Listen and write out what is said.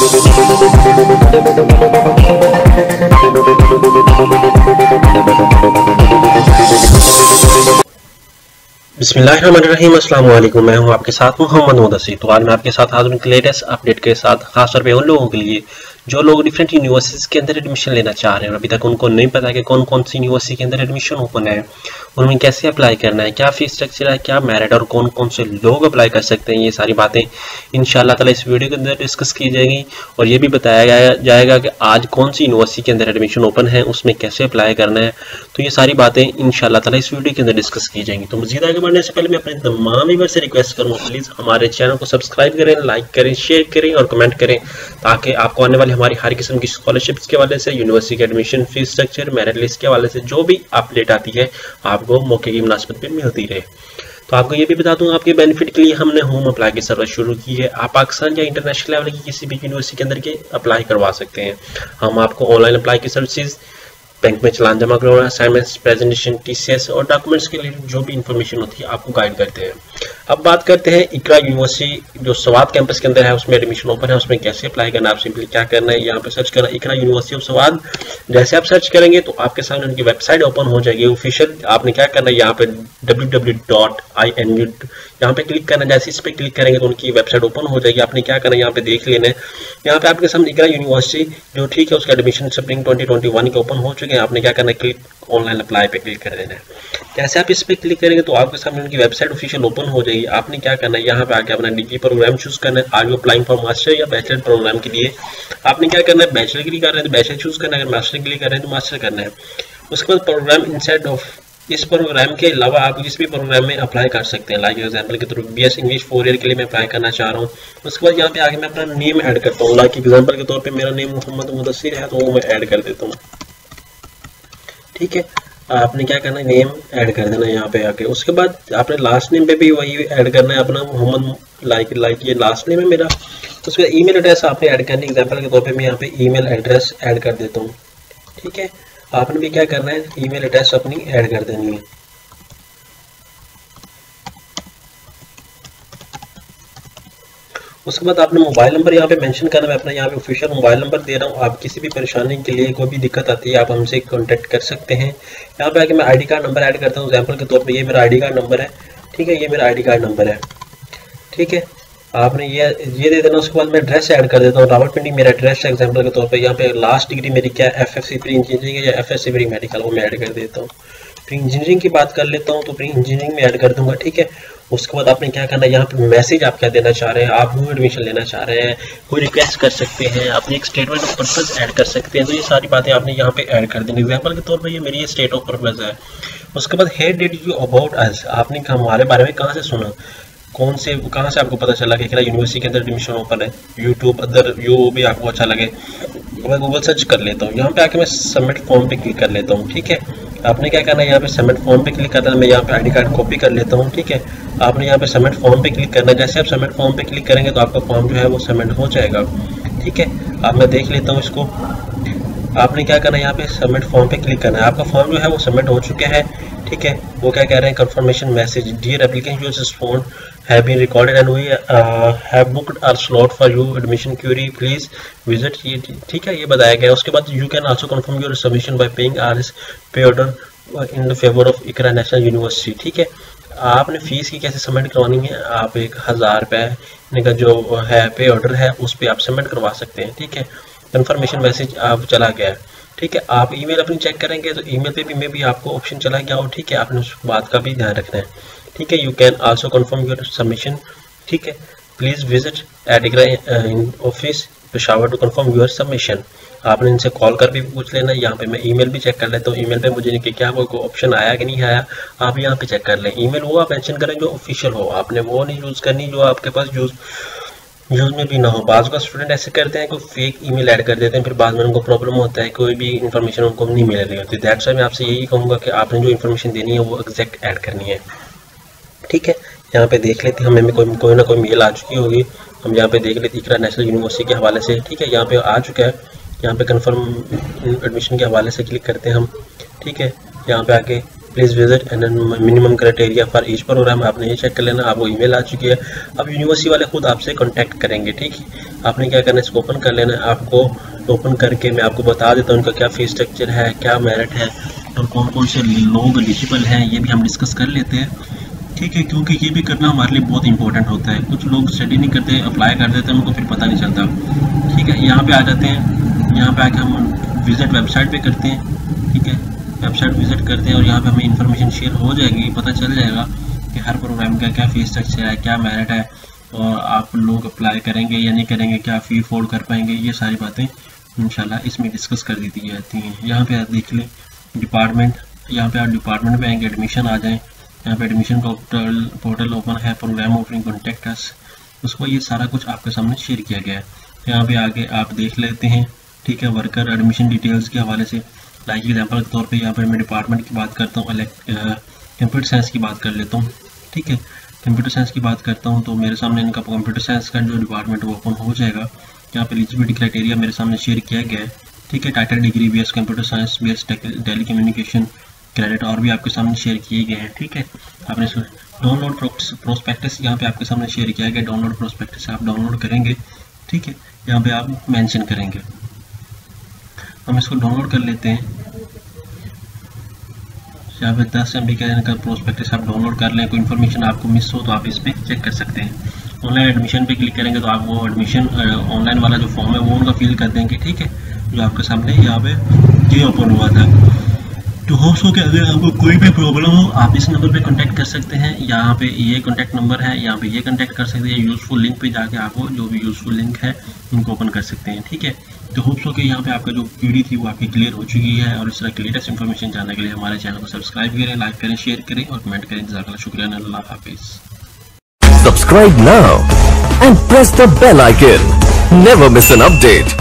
बिस्मिल्लाहिर्रहमानिर्रहीम, अस्सलाम वालेकुम। मैं हूं आपके साथ मोहम्मद मुदस्सिर। तो आज मैं आपके साथ हाजिर हूं लेटेस्ट अपडेट के साथ, खासतौर पे उन लोगों के लिए जो लोग डिफरेंट यूनिवर्सिटीज़ के अंदर एडमिशन लेना चाह रहे हैं और अभी तक उनको नहीं पता कि कौन कौन सी यूनिवर्सिटी के अंदर एडमिशन ओपन है, उनमें कैसे अप्लाई करना है, क्या फीस स्ट्रक्चर है, क्या मेरिट और कौन कौन से लोग अप्लाई कर सकते हैं। ये सारी बातें इंशाअल्लाह ताला इस वीडियो के अंदर डिस्कस की जाएंगी और ये भी बताया जाएगा कि आज कौन सी यूनिवर्सिटी के अंदर एडमिशन ओपन है, उसमें कैसे अप्लाई करना है। तो ये सारी बातें इंशाअल्लाह ताला इस वीडियो के अंदर डिस्कस की जाएंगी। तो मज़ीद आगे बढ़ने से पहले मैं अपने तमाम व्यूअर से रिक्वेस्ट करूँगा, प्लीज़ हमारे चैनल को सब्सक्राइब करें, लाइक करें, शेयर करें और कमेंट करें, ताकि आपको आने वाली हमारी हर किस्म की स्कॉलरशिप्स के हवाले से, यूनिवर्सिटी के admission fees structure, merit list के हवाले से जो भी अपडेट आती है आपको मौके की मुनासिबत पे मिलती रहे। तो आपको ये भी बता दूं, आपके बेनिफिट के लिए हमने होम अप्लाई की सर्विस शुरू की है। आप पाकिस्तान या इंटरनेशनल लेवल की किसी भी यूनिवर्सिटी के अंदर के अप्लाई करवा सकते हैं। हम आपको ऑनलाइन अप्लाई की सर्विसेज, बैंक में चालान जमा करवाना, असाइनमेंट्स, प्रेजेंटेशन, टीसीएस और डॉक्यूमेंट्स के लिए जो भी इंफॉर्मेशन होती है आपको गाइड करते हैं। अब बात करते हैं इकरा यूनिवर्सिटी जो सवाद कैंपस के अंदर है, उसमें एडमिशन ओपन है, उसमें कैसे अप्लाई करना है। आप सिंपली क्या करना है, यहाँ पे सर्च करना इकरा यूनिवर्सिटी ऑफ सवाद। जैसे आप सर्च करेंगे तो आपके सामने उनकी वेबसाइट ओपन हो जाएगी ऑफिशियल। आपने क्या करना है, यहाँ पे www.inu यहाँ पे क्लिक करना है। जैसे इस पे क्लिक करेंगे तो उनकी वेबसाइट ओपन हो जाएगी। आपने क्या करना है, यहाँ पे देख लेना है, यहाँ पे आपके सामने इकरा यूनिवर्सिटी जो ठीक है उसका एडमिशन स्प्रिंग 2021 के ओपन हो चुके हैं। आपने क्या करना है, क्लिक ऑनलाइन अप्लाई पे क्लिक कर देना है। जैसे आप इस पे क्लिक करेंगे तो आपके सामने उनकी वेबसाइट ऑफिशियल ओपन हो जाएगी। आपने क्या करना है, यहाँ पे आके अपना डिग्री प्रोग्राम चूज करना है। Are you applying for master या बैचलर प्रोग्राम के लिए आपने क्या करना है, बैचलर के लिए कर रहे हैं तो बैचलर चूज करना है, अगर मास्टर के लिए कर रहे हैं तो मास्टर करना है। उसके बाद प्रोग्राम इंसाइड ऑफ, इस प्रोग्राम के अलावा आप जिस भी प्रोग्राम में अप्लाई कर सकते हैं। लाइक एग्जांपल के तौर पर BS इंग्लिश 4 ईयर के लिए मैं अप्लाई करना चाह रहा हूँ। उसके बाद यहाँ पे आगे मैं अपना नेम ऐड करता हूँ। लाइक एग्जांपल के तौर पे मेरा नेम मोहम्मद मुदस्सिर है, तो वो मैं ऐड कर देता हूँ। ठीक है, आपने क्या करना है, नेम ऐड कर देना है यहाँ पे आके। उसके बाद आपने लास्ट नेम पे भी वही ऐड करना है अपना मोहम्मद, लाइक ये लास्ट नेम है मेरा। उसके बाद ईमेल एड्रेस आपने ऐड करनी है। एग्जांपल के तौर पे मैं यहाँ पे ईमेल एड्रेस ऐड कर देता हूँ। ठीक है, आपने भी क्या करना है, ईमेल एड्रेस अपनी ऐड कर देनी है। उसके बाद आपने मोबाइल नंबर यहाँ पे मेंशन करना है। मैं अपना यहाँ पे ऑफिशियल मोबाइल नंबर दे रहा हूँ। आप किसी भी परेशानी के लिए, कोई भी दिक्कत आती है, आप हमसे कांटेक्ट कर सकते हैं। यहाँ पे आके मैं आईडी कार्ड नंबर ऐड करता हूँ। एग्जांपल के तौर पे ये मेरा आईडी कार्ड नंबर है। ठीक है, ये मेरा आईडी कार्ड नंबर है। ठीक है, आपने ये दे देना। उसके बाद मैं एड्रेस ऐड कर देता हूँ। रावलपिंडी मेरा एड्रेस है। एग्जांपल के तौर पे यहाँ पे लास्ट डिग्री मेरी क्या है, FSc प्री इंजीनियरिंग या FSc प्री मेडिकल, वो मैं ऐड कर देता हूँ। प्री इंजीनियरिंग की बात कर लेता हूँ तो प्री इंजीनियरिंग में ऐड कर दूंगा। ठीक है, उसके बाद आपने क्या करना है, यहाँ पे मैसेज आप क्या देना चाह रहे हैं, आप न्यू एडमिशन लेना चाह रहे हैं, कोई रिक्वेस्ट कर सकते हैं, अपनी एक स्टेटमेंट ऑफ पर्पस ऐड कर सकते हैं। तो ये सारी बातें आपने यहाँ पे ऐड कर देनी। एग्जांपल के तौर पे ये मेरी स्टेट ऑफ पर्पस है। उसके बाद hear did you about us, आपने हमारे बारे में कहाँ से सुना, कहाँ से आपको पता चला कि यूनिवर्सिटी के अंदर एडमिशन ओपन है। यूट्यूब अदर व्यू भी आपको अच्छा लगे, मैं गूगल सर्च कर लेता हूँ। यहाँ पे आके मैं सबमिट फॉर्म पे क्लिक कर लेता हूँ। ठीक है, आपने क्या करना है, यहाँ पे सबमिट फॉर्म पे क्लिक करना है। मैं यहाँ पे आईडी कार्ड कॉपी कर लेता हूँ। ठीक है, आपने यहाँ पे सबमिट फॉर्म पे क्लिक करना है। जैसे आप सबमिट फॉर्म पे क्लिक करेंगे तो आपका फॉर्म जो है वो सबमिट हो जाएगा। ठीक है, अब मैं देख लेता हूँ इसको। आपने क्या करना है, यहाँ पे सबमिट फॉर्म पे क्लिक करना है। आपका फॉर्म जो है वो सबमिट हो चुके हैं। ठीक है, वो क्या कह रहे हैं, confirmation message, dear applicant your phone have been recorded and we have booked a slot for you admission query please visit। ठीक है, ये बताया गया। उसके बाद you can also confirm your submission by paying RS pay order in the favor of Iqra National University. ठीक है, आपने फीस की कैसे सबमिट करवानी है, आप 1000 रुपये का जो है पे ऑर्डर है उस पर आप सबमिट करवा सकते हैं। ठीक है, कंफर्मेशन मैसेज आप चला गया है। ठीक है, आप ईमेल अपनी चेक करेंगे तो ईमेल पे भी में भी आपको ऑप्शन चला गया हो। ठीक है, आपने उस बात का भी ध्यान रखना है। ठीक है, you can also confirm your submission. ठीक है, please visit at Iqra in office Peshawar to confirm your submission. आपने इनसे कॉल कर भी पूछ लेना। यहाँ पे मैं ईमेल भी चेक कर लेता हूँ, ईमेल पे मुझे कि क्या कोई ऑप्शन आया कि नहीं आया, आप यहाँ पे चेक कर लें। ईमेल वो आप मेंशन करें जो ऑफिशियल हो, आपने वो नहीं यूज़ करनी जो आपके पास यूज़ में भी ना हो। बाज़ का स्टूडेंट ऐसे करते हैं, कोई फेक ईमेल ऐड कर देते हैं, फिर बाद में उनको प्रॉब्लम होता है, कोई भी इन्फॉर्मेशन उनको नहीं मिल रही होती। दैट्स वाई मैं आपसे यही कहूँगा कि आपने जो इन्फॉर्मेशन देनी है वो एग्जैक्ट ऐड करनी है। ठीक है, यहाँ पे देख लेते हैं, हमें कोई ना कोई मेल आ चुकी होगी। हम यहाँ पे देख लेते इकरा नेशनल यूनिवर्सिटी के हवाले से। ठीक है, यहाँ पे आ चुका है। यहाँ पे कंफर्म एडमिशन के हवाले से क्लिक करते हैं हम। ठीक है, यहाँ पे आके please visit and minimum criteria for each program आपने ये चेक कर लेना। आपको ईमेल आ चुकी है, अब यूनिवर्सिटी वाले खुद आपसे कांटेक्ट करेंगे, ठीक है। आपने क्या करना है, इसको ओपन कर लेना है। आपको ओपन करके मैं आपको बता देता हूँ उनका क्या फीस स्ट्रक्चर है, क्या मेरिट है और कौन कौन से लोग एलिजिबल हैं, ये भी हम डिस्कस कर लेते हैं, ठीक है। क्योंकि ये भी करना हमारे लिए बहुत इंपॉर्टेंट होता है। कुछ लोग स्टडी नहीं करते, अप्लाई कर देते हैं, उनको फिर पता नहीं चलता, ठीक है। यहाँ पे आ जाते हैं, यहाँ पे आके हम विजिट वेबसाइट पे करते हैं, ठीक है। वेबसाइट विजिट करते हैं और यहाँ पे हमें इंफॉर्मेशन शेयर हो जाएगी, पता चल जाएगा कि हर प्रोग्राम का क्या फीस स्ट्रक्चर है, क्या मेरिट है और आप लोग अप्लाई करेंगे या नहीं करेंगे, क्या फ़ी अफोर्ड कर पाएंगे, ये सारी बातें इंशाल्लाह इसमें डिस्कस कर दी जाती हैं। यहाँ पे आप देख लें डिपार्टमेंट, यहाँ पे आप डिपार्टमेंट में आएंगे, एडमिशन आ जाएँ, यहाँ पे एडमिशन का पोर्टल ओपन है, प्रोग्राम ऑफरिंग कॉन्टेक्ट अस, उसको ये सारा कुछ आपके सामने शेयर किया गया है। यहाँ पे आगे आप देख लेते हैं, ठीक है। वर्कर एडमिशन डिटेल्स के हवाले से लाइक एग्जाम्पल के तौर पे यहाँ पर मैं डिपार्टमेंट की बात करता हूँ, कंप्यूटर साइंस की बात कर लेता हूँ, ठीक है। कंप्यूटर साइंस की बात करता हूँ तो मेरे सामने इनका कंप्यूटर साइंस का जो डिपार्टमेंट वो ओपन हो जाएगा। यहाँ पे एलिजिबिलिटी क्राइटेरिया मेरे सामने शेयर किया गया है, ठीक है। Title degree based computer science based telecommunication credit और भी आपके सामने शेयर किए गए हैं, ठीक है। आपने डाउनलोड प्रोस्पेक्टस यहाँ पे आपके सामने शेयर किया गया, डाउनलोड प्रोस्पेक्टस आप डाउनलोड करेंगे, ठीक है। यहाँ पे आप मेंशन करेंगे, हम इसको डाउनलोड कर लेते हैं। यहाँ पे 10 MB का प्रोस्पेक्टस आप डाउनलोड कर लें। कोई इन्फॉर्मेशन आपको मिस हो तो आप इस पर चेक कर सकते हैं। ऑनलाइन एडमिशन पे क्लिक करेंगे तो आप वो एडमिशन ऑनलाइन वाला जो फॉर्म है वो उनका फिल कर देंगे, ठीक है, जो आपके सामने यहाँ पे ये ओपन हुआ था। तो होप्स हो कि अगर आपको कोई भी प्रॉब्लम हो आप इस नंबर पे कांटेक्ट कर सकते हैं। यहाँ पे ये कांटेक्ट नंबर है, यहाँ पे ये कांटेक्ट कर सकते हैं। यूज़फुल लिंक पे जाके आपको जो भी यूज़फुल लिंक है उनको ओपन कर सकते हैं, ठीक है। तो होप्स हो कि यहाँ पे आपका जो क्वेरी थी वो आपकी क्लियर हो चुकी है और इस तरह की लेटेस्ट इन्फॉर्मेशन जानने के लिए हमारे चैनल को सब्सक्राइब करें, लाइक करें, शेयर करें और कमेंट करें। जज़ाकल्लाह, शुक्रिया, अल्लाह हाफिज़। Subscribe now and press the bell icon. Never miss an update.